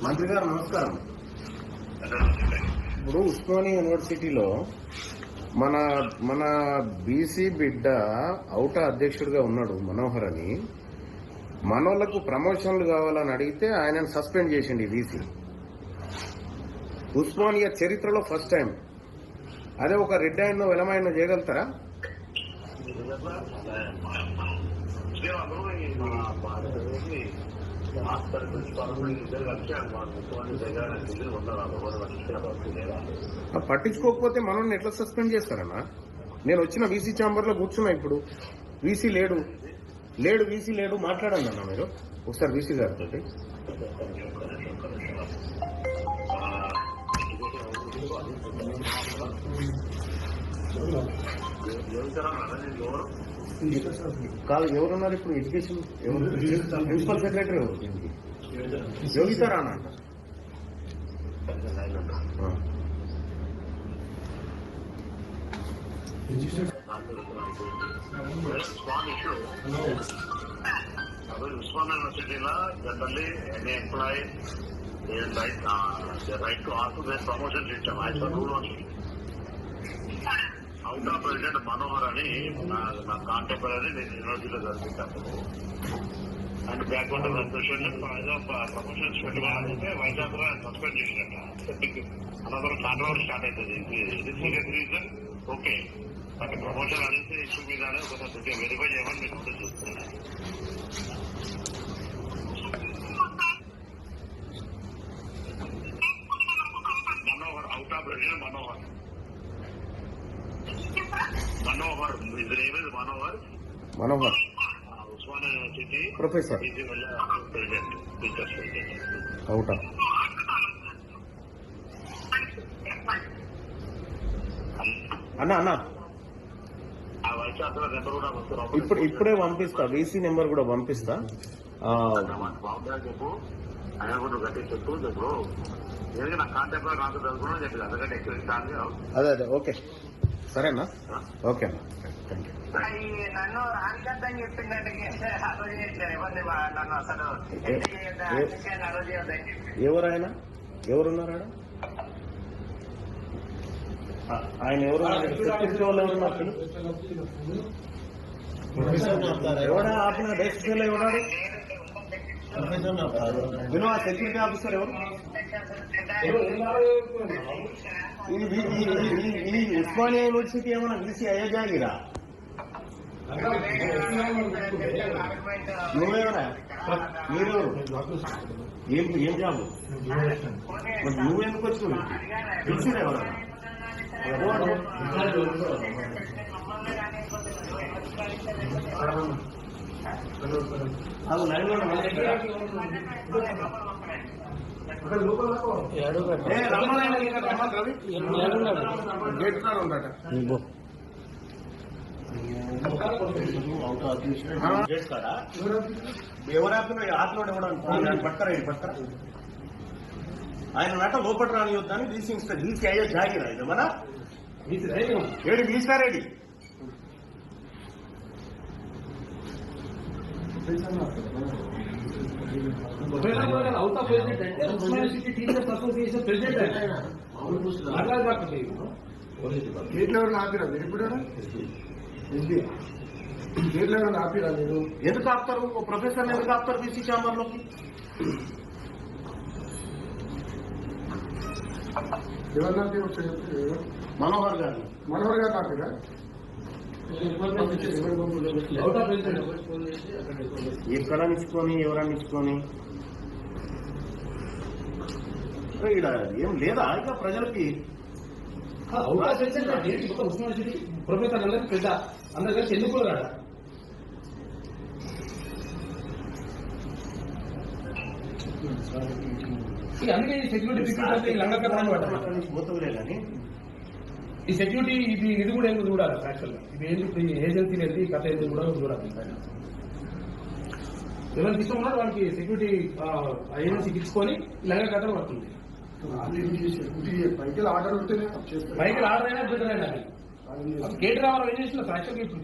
మంత్రి గారు నమస్కారం. ఇప్పుడు ఉస్మానియా యూనివర్సిటీలో మన మన బీసీ బిడ్డ ఔటా అధ్యక్షుడిగా ఉన్నాడు మనోహర్ అని. మనోళ్లకు ప్రమోషన్లు కావాలని అడిగితే ఆయనను సస్పెండ్ చేసింది బీసీ. ఉస్మానియా చరిత్రలో ఫస్ట్ టైం. అదే ఒక రెడ్ ఆయనో వెలమాయనో చేయగలుగుతారా? పట్టించుకోకపోతే మనల్ని ఎట్లా సస్పెండ్ చేస్తారన్నా? నేను వచ్చిన వీసీ ఛాంబర్ లో కూర్చున్నా. ఇప్పుడు వీసీ లేడు వీసీ లేడు మాట్లాడండి అన్న. మీరు ఒకసారి వీసీ గారితో కాదు. ఎవరున్నారు ఇప్పుడు? ఎడ్యుకేషన్ ప్రిన్సిపల్ సెక్రటరీ ఎవరు దీనికి? యోగితారా అన్న? ఉస్మానియా యూనివర్సిటీలో generally any employee right to ask their promotion system as per rule only. OUTA president Manohar అని నా కాంటెంపరీ నేను యూనివర్సిటీలో చదివించాను. అండ్ బ్యాక్వర్డ్ ప్రమోషన్స్ పెట్టుకోవాలంటే వైజాగ్ లో సస్పెండ్ చేసినట్టు అనదర్ కాంట్రవర్సీ స్టార్ట్ అవుతుంది. ఇది serious reason okay, but promotion అనేది ఇష్యూ మీదనే కొంచెం వెరిఫై చేయమని మీరు నోటీస్ చూస్తున్నాను. Manohar OUTA president Manohar his name is Manohar Osmania University professor president teachers president OUTA. అన్న ఆ వైస్ ఛాన్సలర్ నెంబర్ కూడా ఇప్పుడే పంపిస్తా. వీసీ నెంబర్ కూడా పంపిస్తా. బాగుందా చెప్పు, ఆయన కూడా గట్టి చెప్పు. ఇప్పుడు ఏదైనా నా కాంటాక్ట్ నాకు చదువుకున్నా చెప్పి అందుకంటే ఎక్కువ. అదే ఓకే సరేనా? ఓకే అన్న, థ్యాంక్ యూ. నన్ను రానికద్దని చెప్పిందంటే నన్ను అసలు ఎవరాయన? ఎవరున్నారా ఆయన? ఎవరున్నారు? సెక్యూరిటీ వాళ్ళు ఎవరున్నారు? ఎవడా ఆపిన డెస్క్ ఎవడాడు? విను, ఆ సెక్యూరిటీ ఆఫీసర్ ఎవరు? ఈ ఉస్మానియా యూనివర్సిటీ ఏమన్నా వీసీ అయ్యే జాగిరా? నువ్వేమన్నా? మీరు ఏం జాబు? నువ్వెందుకు వచ్చి పిలిచిరా ఎవరన్నా? అది లైన్ లో గేట్ కాడ ఉండట. ఎవరాపిన ఆత్మ పట్టరా ఆయన నట లోపల రానియొద్దని వీసీ అయ్యే జాగిరా ఇది మన ఏడు వీసారేడి? అవుతా ప్రెసిడెంట్ అంటే యూనివర్సిటీ టీచర్స్ అసోసియేషన్ ప్రెసిడెంట్ గేట్లో ఆపిరా మీరు? ఇప్పుడు గేట్లో ఆపిరా మీరు? ఎందుకు ఆపుతారు? ప్రొఫెసర్ ఎందుకు ఆపుతారు బీసీ ఛాంబర్ లోకి? ఎవరు మనోహర్ గారు ఆపిరా? ఎక్కడ నిచ్చుకొని ఎవరన్నా నిచ్చుకొని ఇక్కడ ఏం లేదా ఇక ప్రజలకి? యూనివర్సిటీ ప్రొఫెసర్ అందరికి పెద్ద అందరు కలిసి ఎందుకు రాడా? అందుకే ఈ సెక్యూరిటీ లంగకరాన్ని పోతుందే కానీ ఈ సెక్యూరిటీ ఇది కూడా ఎందుకు చూడాలి? యాక్చువల్గా ఇది ఏంటి ఏజెన్సీ ఏంటి కథ ఎందుకు కూడా చూడాలి. ఎవరికి ఇష్టం ఉన్నాడు వాళ్ళకి సెక్యూరిటీ ఏజెన్సీకి ఇచ్చుకొని లంగ కథ పడుతుంది. పైకి ఆర్డర్ ఉంటేనే బైక్ ఆర్డర్ అయినా బెటర్ అయినా కేటీ రామారావు ఏం చేసిన యాక్చువల్గా ఇప్పుడు